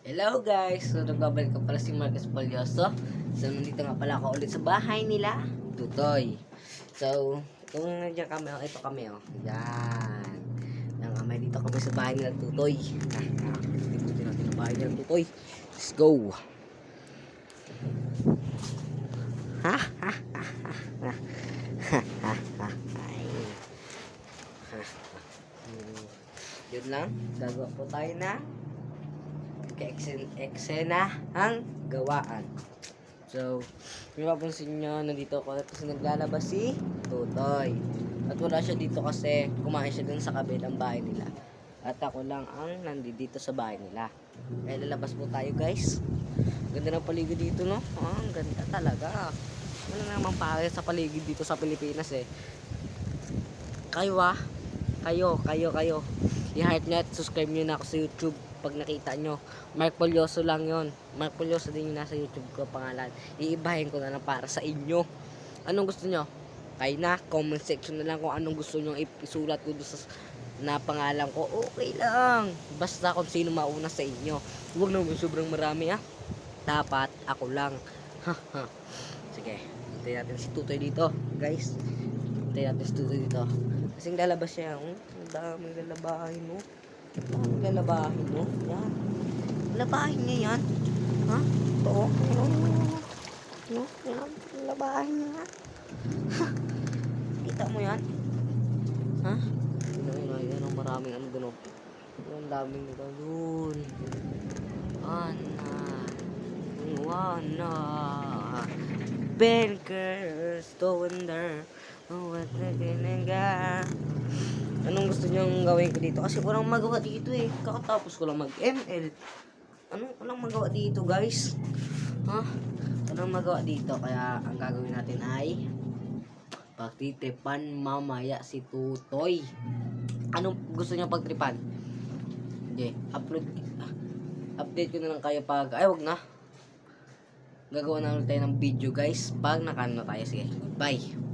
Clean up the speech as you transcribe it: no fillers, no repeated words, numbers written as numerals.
Hello guys! So nagbabalik ka pala si Marcus Palyoso. So nandito nga pala ako ulit sa bahay nila, Tutoy. So, kung nandiyan kami, ito kami Yan. Yan kami, dito kami sa bahay nila, Tutoy. Ikutin natin ang bahay nila, Tutoy. Let's go! Ha? Ha? Ha? Ha? Ha? Ha? Ha? Yun lang, gagawa po tayo na eksena ang gawaan. So, kung mapapansin nyo, nandito ako kasi naglalabas si Tutoy. At wala siya dito kasi kumain siya dun sa kabilang bahay nila. At ako lang ang nandito sa bahay nila. Kaya lalabas po tayo guys. Ganda ng paligid dito no? Ang ganda talaga. Wala namang pare sa paligid dito sa Pilipinas Kayo kayo. I-heart nyo at subscribe nyo na ako sa YouTube. Pag nakita nyo, Mark Palyoso lang yon. Mark Palyoso din yung nasa YouTube ko pangalan. Iibahin ko na lang para sa inyo. Anong gusto nyo? Kaya na, comment section na lang kung anong gusto nyo isulat ko doon sa na pangalan ko. Okay lang. Basta kung sino mauna sa inyo. Huwag naman sobrang marami Dapat ako lang. Sige, hintayin natin si Tutoy dito. Guys, hintayin natin si Tutoy dito. Kasing lalabas siya. Ang daming lalabahin mo. Ang lalabahin mo. Yan. Lalabahin niya yan. Ha? Ito. Yan. Lalabahin niya. Kita mo yan? Ha? Yan ang maraming ano doon. Ang daming nito doon. Wana. Bankers. Wonder. What the ginaga. Anong gusto niyong gawin ko dito? Kasi walang magawa dito Kakatapos ko lang mag-ML. Anong walang magawa dito, guys? Ha? Walang magawa dito. Kaya ang gagawin natin ay pagtitripan mamaya si Tutoy. Anong gusto niya pagtripan? Hindi. Update ko na lang kayo pag... Ay, wag na. Gagawa na tayo ng video, guys. Pag nakano tayo. Sige. Bye.